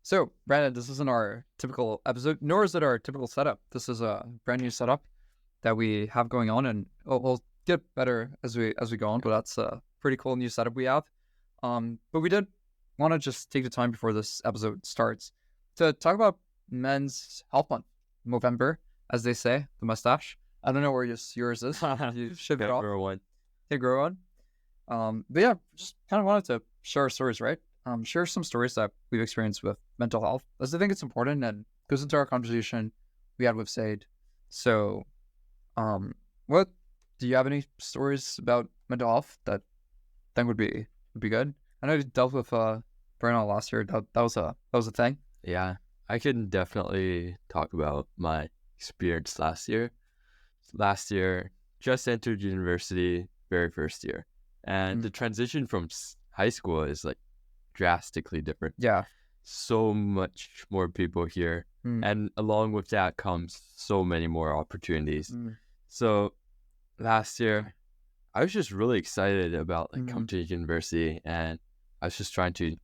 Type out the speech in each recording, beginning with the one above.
So, Brandon, this isn't our typical episode, nor is it our typical setup. This is a brand new setup that we have going on, and we'll get better as we go on. But that's a pretty cool new setup we have. But we did want to just take the time before this episode starts to talk about Men's Health Month, Movember, as they say, the mustache. I don't know where yours is. You ship it off. One. Hey, grow on. But yeah, just kind of wanted to share our stories, right? Share some stories that we've experienced with mental health, as I think it's important and goes into our conversation we had with Zade. So, what do you have any stories about mental health that I think would be good? I know you dealt with burnout last year. That was a thing. Yeah, I can definitely talk about my experience last year. Last year, just entered university, very first year. And the transition from high school is like drastically different. Yeah. So much more people here. And along with that comes so many more opportunities. So last year, I was just really excited about coming to university, and I was just trying to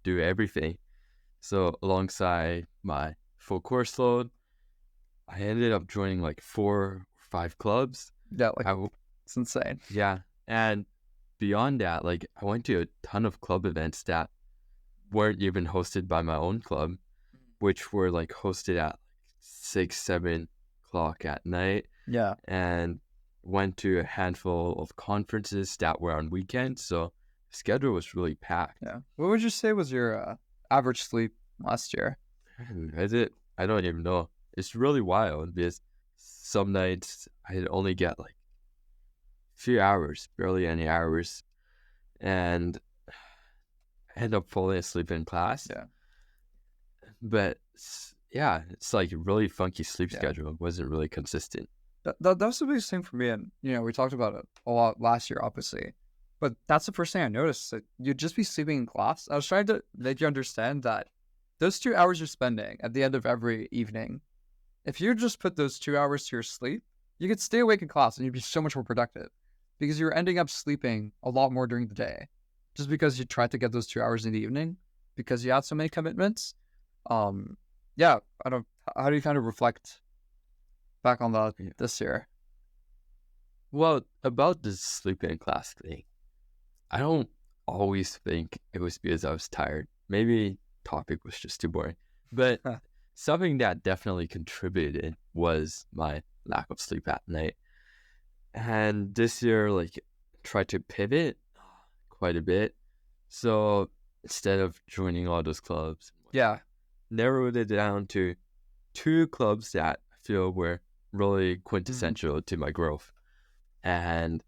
do everything. So alongside my full course load, I ended up joining like 4 or 5 clubs. Yeah, it's insane. Yeah. And beyond that, I went to a ton of club events that weren't even hosted by my own club, which were hosted at 6, 7 o'clock at night. Yeah. And went to a handful of conferences that were on weekends. So the schedule was really packed. Yeah. What would you say was your average sleep last year? I don't even know. It's really wild because some nights I'd only get a few hours, barely any hours, and I end up falling asleep in class. Yeah. But yeah, it's a really funky sleep schedule. It wasn't really consistent. That was the biggest thing for me, and we talked about it a lot last year, obviously. But that's the first thing I noticed, that you'd just be sleeping in class. I was trying to make you understand that those 2 hours you're spending at the end of every evening, if you just put those 2 hours to your sleep, you could stay awake in class and you'd be so much more productive, because you're ending up sleeping a lot more during the day, just because you tried to get those 2 hours in the evening because you had so many commitments. Yeah, how do you kind of reflect back on that this year? Well, about the sleeping in class thing, I don't always think it was because I was tired. Maybe topic was just too boring. But something that definitely contributed was my lack of sleep at night. And this year, tried to pivot quite a bit. So instead of joining all those clubs, narrowed it down to 2 clubs that I feel were really quintessential to my growth. And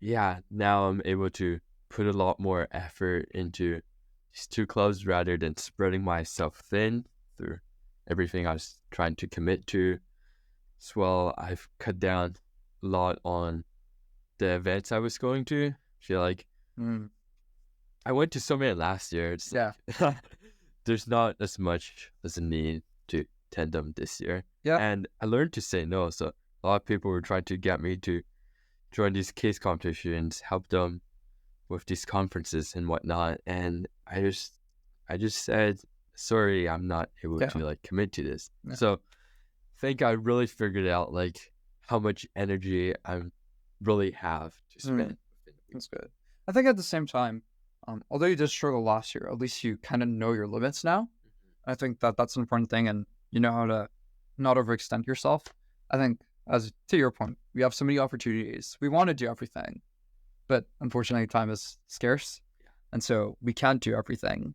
yeah, now I'm able to put a lot more effort into these 2 clubs rather than spreading myself thin through everything I was trying to commit to. As well, I've cut down a lot on the events I was going to. I feel like I went to so many last year. It's there's not as much as a need to attend them this year. Yeah. And I learned to say no. So a lot of people were trying to get me to join these case competitions, help them with these conferences and whatnot. And I just said, sorry, I'm not able to commit to this. Yeah. So I think I really figured out how much energy I really have to spend. That's good. I think at the same time, although you did struggle last year, at least you kind of know your limits now. I think that's an important thing, and you know how to not overextend yourself. I think, as to your point, we have so many opportunities. We want to do everything, but unfortunately time is scarce, and so we can't do everything.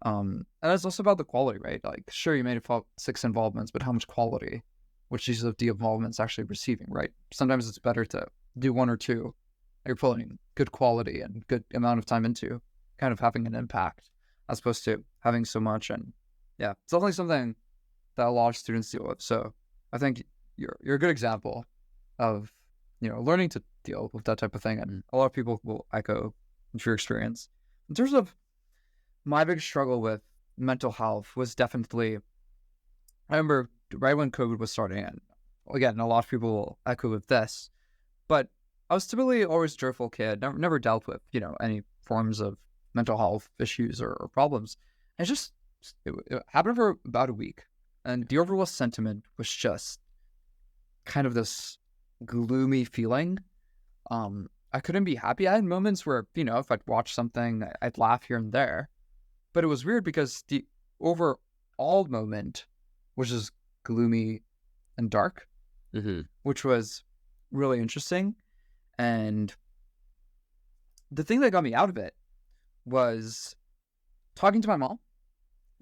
And it's also about the quality, right? Sure, you may have 6 involvements, but how much quality, which these of the involvements actually receiving, right? Sometimes it's better to do 1 or 2 that you're putting good quality and good amount of time into, kind of having an impact, as opposed to having so much. And yeah, it's definitely something that a lot of students deal with. So I think you're a good example of learning to deal with that type of thing, and a lot of people will echo your experience. In terms of my biggest struggle with mental health was definitely, I remember right when COVID was starting, and again, a lot of people will echo with this, but I was typically always a joyful kid, never dealt with any forms of mental health issues or problems. It's just it happened for about a week, and the overall sentiment was just kind of this gloomy feeling. I couldn't be happy. I had moments where, if I'd watch something, I'd laugh here and there. But it was weird because the overall moment was just gloomy and dark, which was really interesting. And the thing that got me out of it was talking to my mom.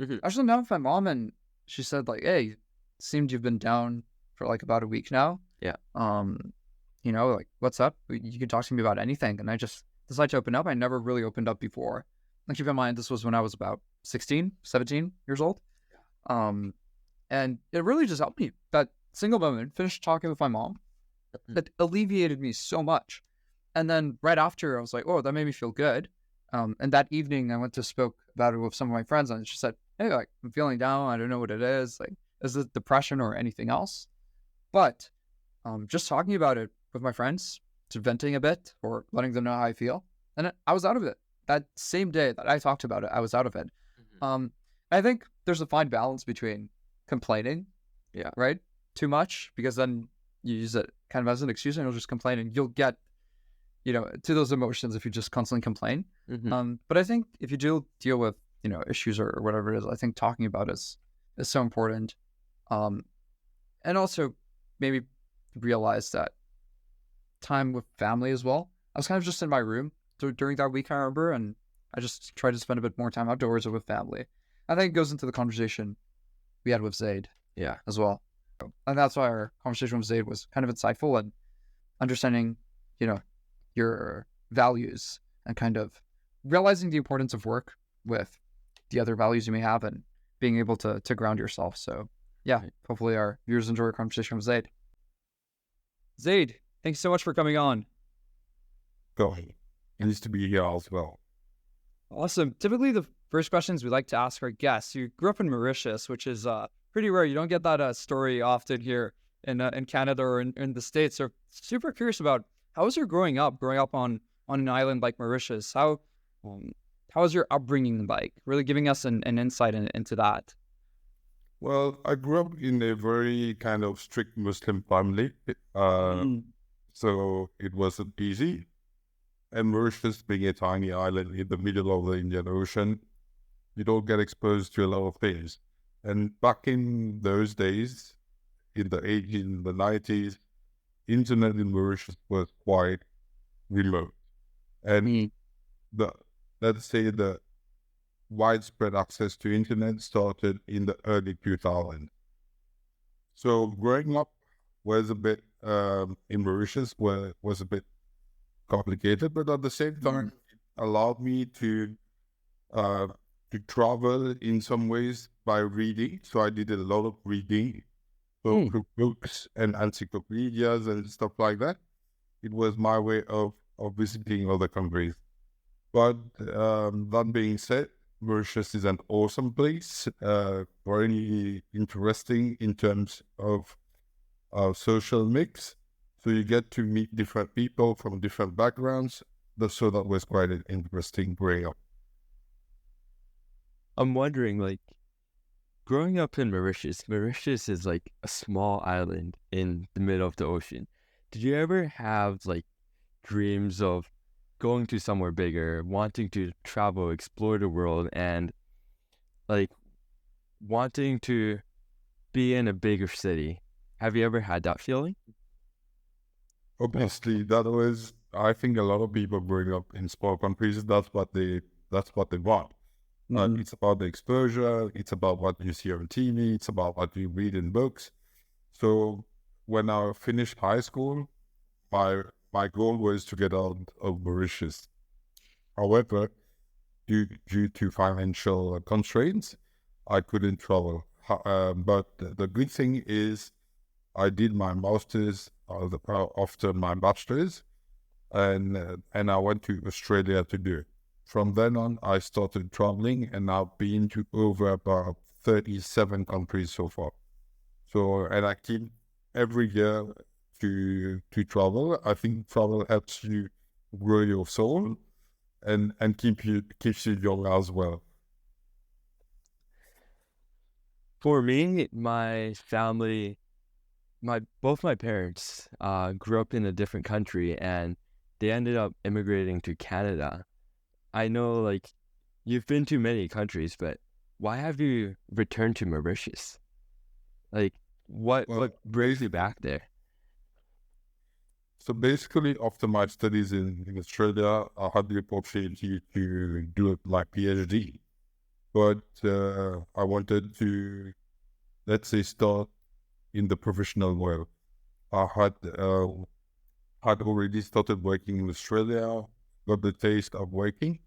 I was sitting down with my mom, and she said, like, hey, it seemed you've been down for like about a week now. Yeah. Like, what's up? You can talk to me about anything. And I just decided to open up. I never really opened up before. And keep in mind, this was when I was about 16, 17 years old. And it really just helped me. That single moment, finished talking with my mom, that alleviated me so much. And then right after, I was like, oh, that made me feel good. And that evening, I went to spoke about it with some of my friends, and she said, hey, like, I'm feeling down. I don't know what it is. Like, is it depression or anything else? But just talking about it with my friends, to venting a bit or letting them know how I feel, and I was out of it. That same day that I talked about it, I was out of it. I think there's a fine balance between complaining, right, too much, because then you use it kind of as an excuse and you'll just complain, and you'll get, to those emotions if you just constantly complain. But I think if you do deal with, issues or whatever it is, I think talking about it is so important. And also maybe realize that time with family as well. I was kind of just in my room during that week, I remember, and I just tried to spend a bit more time outdoors or with family. I think it goes into the conversation we had with Zade as well. And that's why our conversation with Zade was kind of insightful and understanding, your values and kind of realizing the importance of work with the other values you may have and being able to ground yourself. So hopefully our viewers enjoy our conversation with Zade. Zade, thanks so much for coming on. Go ahead. It needs to be here as well. Awesome. Typically, the first questions we like to ask our guests. You grew up in Mauritius, which is pretty rare. You don't get that story often here in Canada or in the States. So super curious about how was your growing up on an island like Mauritius? How was your upbringing like? Really giving us an insight into that. Well, I grew up in a very kind of strict Muslim family, so it wasn't easy. And Mauritius being a tiny island in the middle of the Indian Ocean, you don't get exposed to a lot of things. And back in those days, in the 80s and the 90s, internet in Mauritius was quite remote. And let's say the widespread access to internet started in the early 2000s. So growing up was a bit, in Mauritius was a bit complicated, but at the same time, it allowed me to travel in some ways by reading. So I did a lot of reading, through books and encyclopedias and stuff like that. It was my way of visiting other countries. But that being said, Mauritius is an awesome place, very interesting in terms of social mix. So you get to meet different people from different backgrounds. So that was quite an interesting growing up. I'm wondering, like, growing up in Mauritius is like a small island in the middle of the ocean. Did you ever have like dreams of going to somewhere bigger, wanting to travel, explore the world, and like wanting to be in a bigger city? Have you ever had that feeling? Obviously, that was, I think a lot of people growing up in small countries, that's what they want. It's about the exposure, it's about what you see on TV, it's about what you read in books. So when I finished high school, my goal was to get out of Mauritius. However, due to financial constraints, I couldn't travel. But the good thing is I did my master's after my bachelor's, and I went to Australia to do it. From then on, I started traveling, and I've been to over about 37 countries so far. So, and I keep every year to travel. I think travel helps you grow your soul and keeps you young as well. For me, my family, both my parents grew up in a different country, and they ended up immigrating to Canada. I know, like, you've been to many countries, but why have you returned to Mauritius? Like, what Well, brings you back there? so basically, after my studies in Australia, I had the opportunity to do my PhD. But I wanted to, let's say, start in the professional world. I had already started working in Australia, got the taste of working.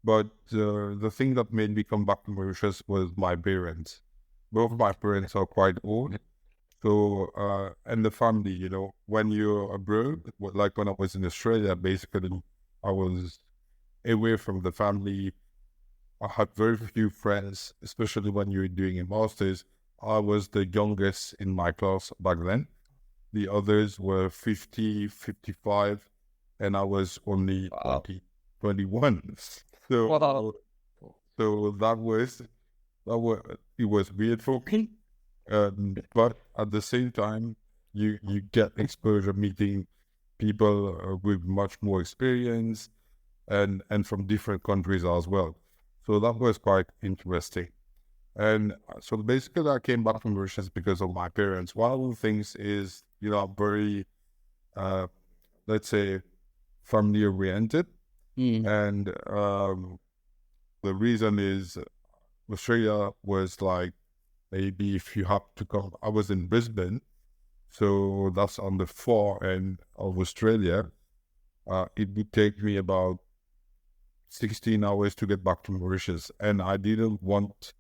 But the thing that made me come back to Mauritius was my parents. Both my parents are quite old. So, and the family, when you're abroad, like when I was in Australia, basically, I was away from the family. I had very few friends, especially when you're doing a master's. I was the youngest in my class back then. The others were 50, 55, and I was only Wow. 20, 21. So, Wow. so it was weird for me. But at the same time, you get exposure meeting people with much more experience and from different countries as well. So that was quite interesting. And so basically, I came back from Mauritius because of my parents. One of the things is, I'm very, let's say, family oriented. And the reason is Australia was like, maybe if you have to come, I was in Brisbane, so that's on the far end of Australia. It would take me about 16 hours to get back to Mauritius. And I didn't want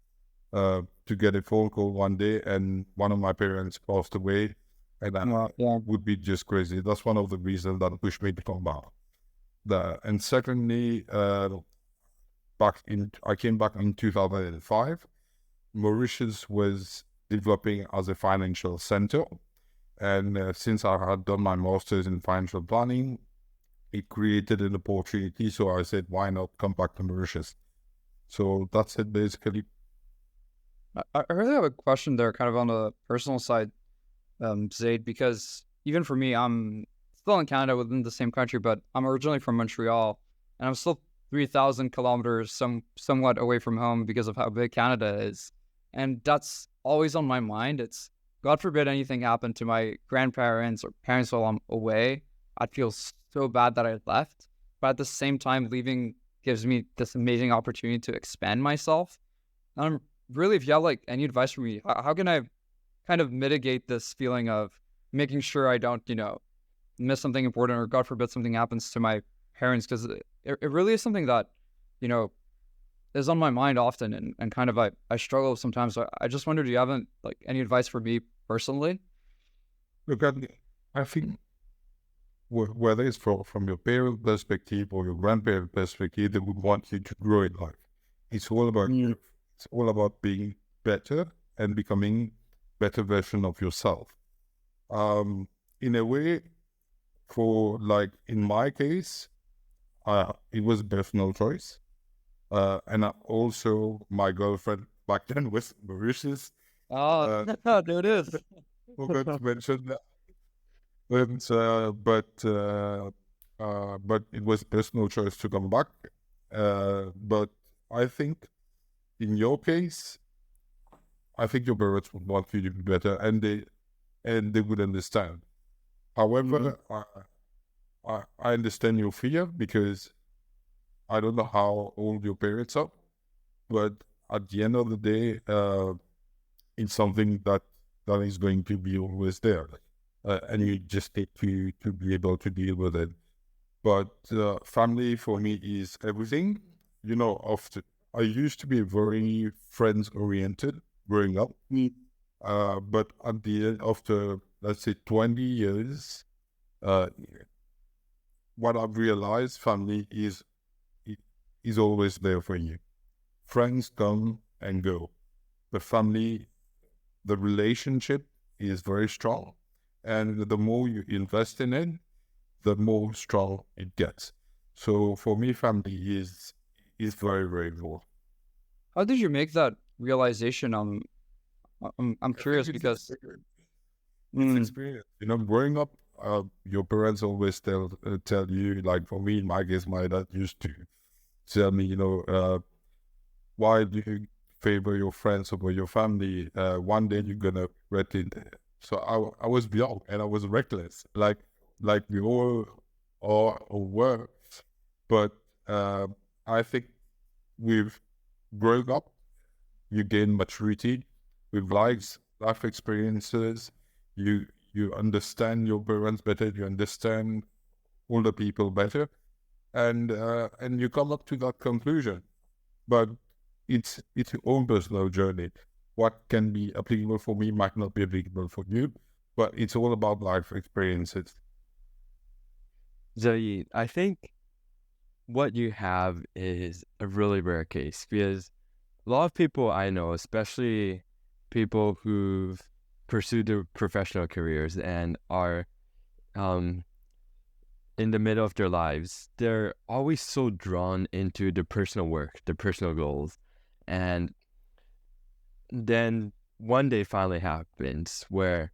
to get a phone call one day and one of my parents passed away. And that Yeah. would be just crazy. That's one of the reasons that pushed me to come back. And secondly, I came back in 2005. Mauritius was developing as a financial center. And since I had done my master's in financial planning, it created an opportunity. So I said, why not come back to Mauritius? So that's it, basically. I really have a question there, kind of on the personal side, Zayd, because even for me, I'm still in Canada within the same country, but I'm originally from Montreal, and I'm still 3,000 kilometers somewhat away from home because of how big Canada is. And that's always on my mind. It's, God forbid anything happened to my grandparents or parents while I'm away, I'd feel so bad that I left. But at the same time, leaving gives me this amazing opportunity to expand myself. And I'm really, if you have like any advice for me, how can I kind of mitigate this feeling of making sure I don't, miss something important, or God forbid something happens to my parents? Because it really is something that, you know, is on my mind often, and kind of I struggle sometimes. So I just wondered, do you have like any advice for me personally? Look, I think whether it's from your parent perspective or your grandparent perspective, they would want you to grow in life. It's all about growth. It's all about being better and becoming better version of yourself. In a way, for like in my case, it was a personal choice. And also my girlfriend back then was Mauritius. Oh, there it is. Forgot to mention that. But it was personal choice to come back. But I think in your case, I think your parents would want you to be better, and they would understand. However, I understand your fear because I don't know how old your parents are, but at the end of the day, it's something that is going to be always there, and you just need to be able to deal with it. But family for me is everything. Often I used to be very friends oriented growing up, but at the end, after let's say 20 years, uh, what I've realized, family is always there for you. Friends come and go, but family, the relationship is very strong, and the more you invest in it, the more strong it gets. So for me, family is very, very important. How did you make that realization? I'm I think curious it's because experience. It's mm, experience. You know, growing up, your parents always tell you, like for me, in my case, my dad used to tell me, why do you favor your friends over your family? One day you're gonna regret it. So I was young and I was reckless, like we all are or were. But uh, I think with growing up, you gain maturity with life experiences. You you understand your parents better. You understand older people better, and you come up to that conclusion. But it's your own personal journey. What can be applicable for me might not be applicable for you, but it's all about life experiences. Zayd, I think what you have is a really rare case because a lot of people I know, especially people who've pursued their professional careers and are um, in the middle of their lives, they're always so drawn into their personal work, their personal goals. And then one day finally happens where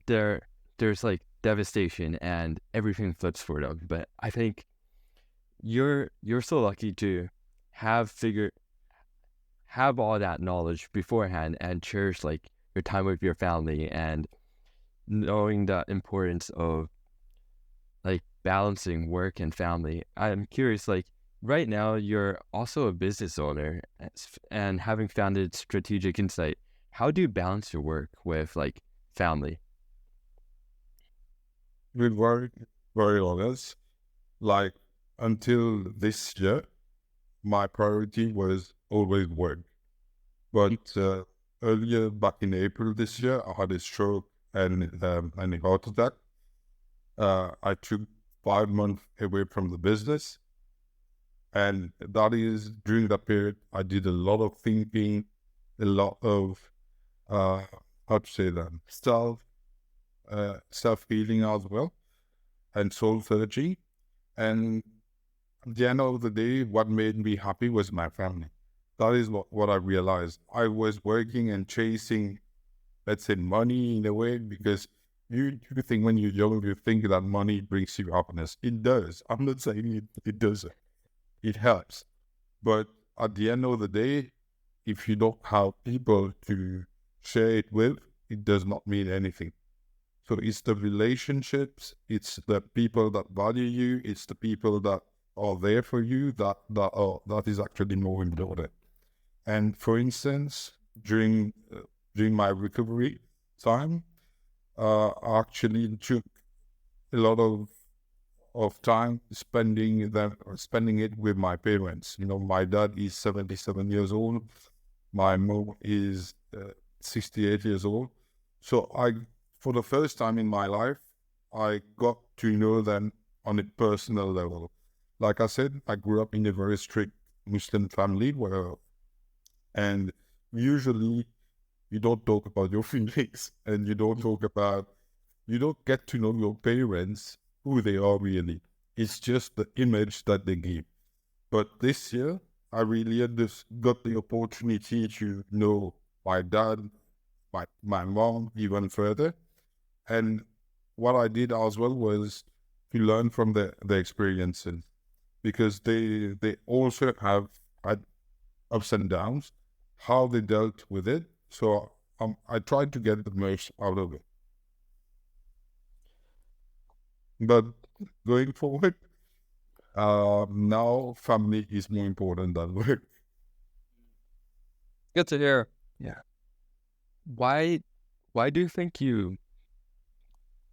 there there's like devastation and everything flips for them. But I think you're so lucky to have figured have all that knowledge beforehand and cherish like your time with your family and knowing the importance of like balancing work and family. I'm curious, like right now you're also a business owner and having founded Strategic Insight. How do you balance your work with like family? We're very honest. Like until this year, my priority was always work. But earlier back in April this year, I had a stroke and a heart attack. I took 5 months away from the business, and that is during that period I did a lot of thinking, a lot of uh, how to say that self healing as well, and soul searching. And at the end of the day, what made me happy was my family. That is what I realized. I was working and chasing, let's say, money in a way, because you think when you're young, you think that money brings you happiness. It does. I'm not saying it doesn't. It helps. But at the end of the day, if you don't have people to share it with, it does not mean anything. So it's the relationships, it's the people that value you, it's the people that are there for you that is actually more important. And for instance, during my recovery time, I actually took a lot of time spending it with my parents. You know, my dad is 77 years old, my mom is 68 years old. So for the first time in my life, I got to know them on a personal level. Like I said, I grew up in a very strict Muslim family and usually you don't talk about your feelings and you don't get to know your parents, who they are really. It's just the image that they give. But this year, I really got the opportunity to know my dad, my mom even further. And what I did as well was to learn from the experiences, because they also have had ups and downs, how they dealt with it. So I tried to get the most out of it. But going forward, now family is more important than work. good to hear. Yeah. Why why do you think you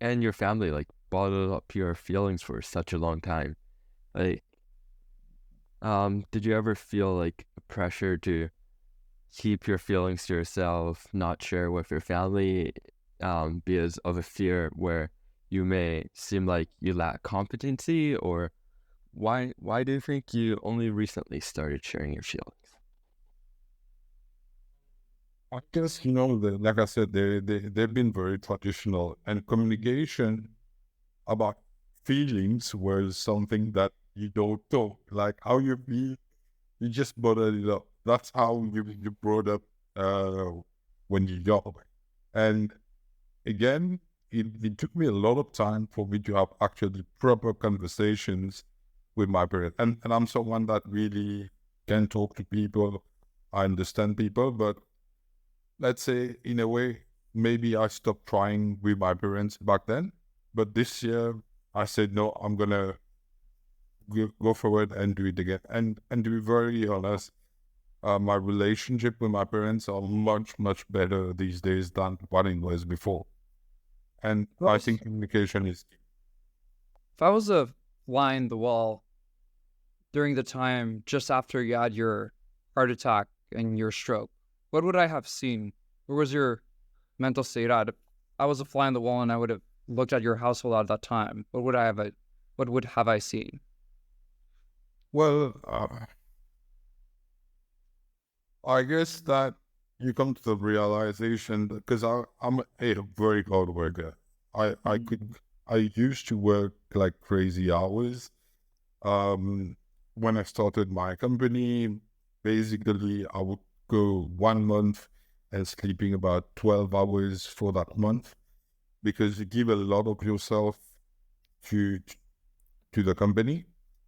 and your family like bottled up your feelings for such a long time? Like, did you ever feel like pressure to keep your feelings to yourself, not share with your family, because of a fear where you may seem like you lack competency, or why do you think you only recently started sharing your feelings? I guess, like I said, they've been very traditional, and communication about feelings was something that you don't talk. Like how you feel, you just bottle it up. That's how you brought up uh, when you're young. And again, it took me a lot of time for me to have actually proper conversations with my parents. And I'm someone that really can talk to people. I understand people, but let's say in a way, maybe I stopped trying with my parents back then. But this year, I said, no, I'm going to go forward and do it again. And to be very honest, my relationship with my parents are much, much better these days than what it was before. And I think communication is key. If I was a fly in the wall during the time just after you had your heart attack and your stroke, what would I have seen? Where was your mental state at? If I was a fly in the wall and I would have looked at your household at that time, what would have I seen? Well, I guess that you come to the realization because I'm a very hard worker. I used to work like crazy hours. When I started my company, basically I would go 1 month and sleeping about 12 hours for that month because you give a lot of yourself to the company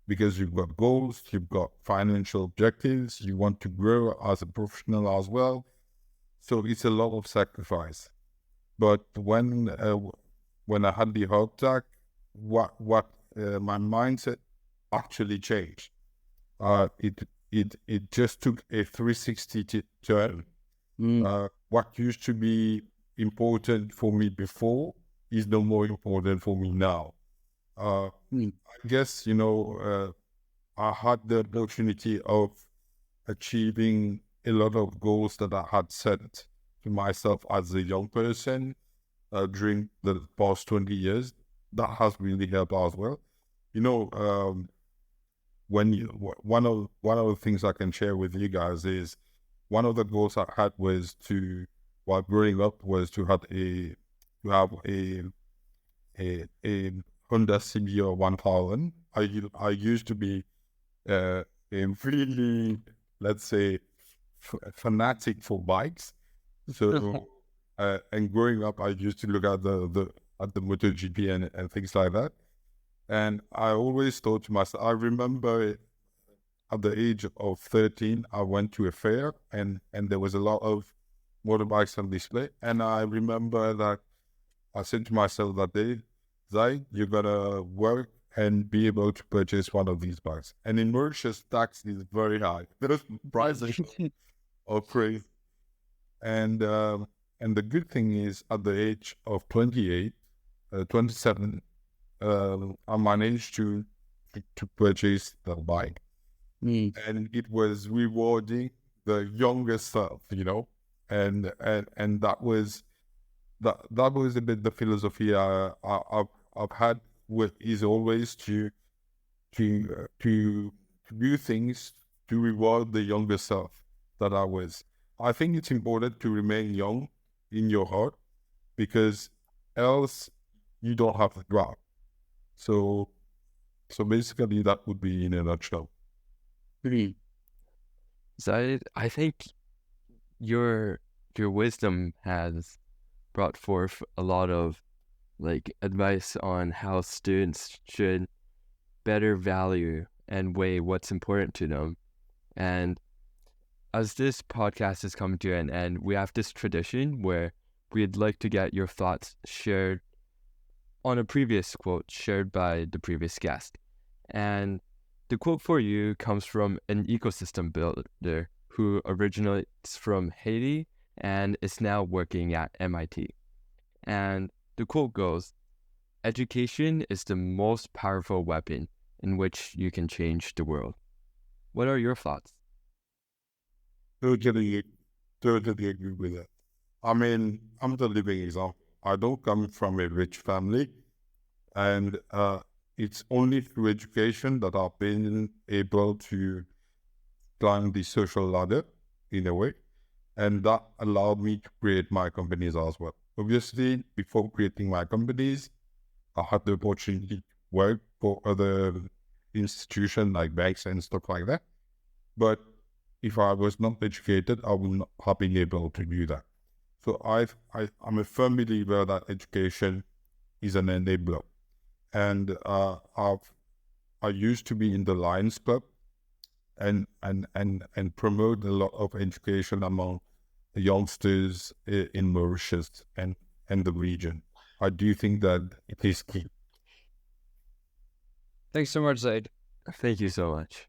because you've got goals, you've got financial objectives, you want to grow as a professional as well. So it's a lot of sacrifice. But when I had the heart attack, what my mindset actually changed. It just took a 360 turn. What used to be important for me before is no more important for me now. I guess, I had the opportunity of achieving a lot of goals that I had set to myself as a young person during the past 20 years. That has really helped as well. One of the things I can share with you guys is one of the goals I had was while growing up, was to have a Honda CBR 1000. I used to be a really, let's say, fanatic for bikes. So and growing up, I used to look at the MotoGP and things like that. And I always thought to myself, I remember at the age of 13, I went to a fair and there was a lot of motorbikes on display. And I remember that I said to myself that day, Zayd, you're going to work and be able to purchase one of these bikes. And in Mauritius, tax is very high. The prices are crazy. And the good thing is at the age of 28, 27, I managed to purchase the bike. And it was rewarding the younger self, and that was a bit the philosophy I've had is always to do things to reward the younger self that I was. I think it's important to remain young in your heart because else you don't have the ground. So basically that would be in a nutshell. Zade, I think your wisdom has brought forth a lot of advice on how students should better value and weigh what's important to them. And as this podcast is coming to an end, we have this tradition where we'd like to get your thoughts shared on a previous quote shared by the previous guest. And the quote for you comes from an ecosystem builder who originates from Haiti and is now working at MIT. And the quote goes, "Education is the most powerful weapon in which you can change the world." What are your thoughts? Totally agree with that. I mean, I'm the living example. I don't come from a rich family, and it's only through education that I've been able to climb the social ladder in a way, and that allowed me to create my companies as well. Obviously, before creating my companies, I had the opportunity to work for other institutions like banks and stuff like that. But if I was not educated, I would not have been able to do that. So I'm a firm believer that education is an enabler. And I used to be in the Lions Club and promote a lot of education among the youngsters in Mauritius and the region. I do think that it is key. Thanks so much, Zayd. Thank you so much.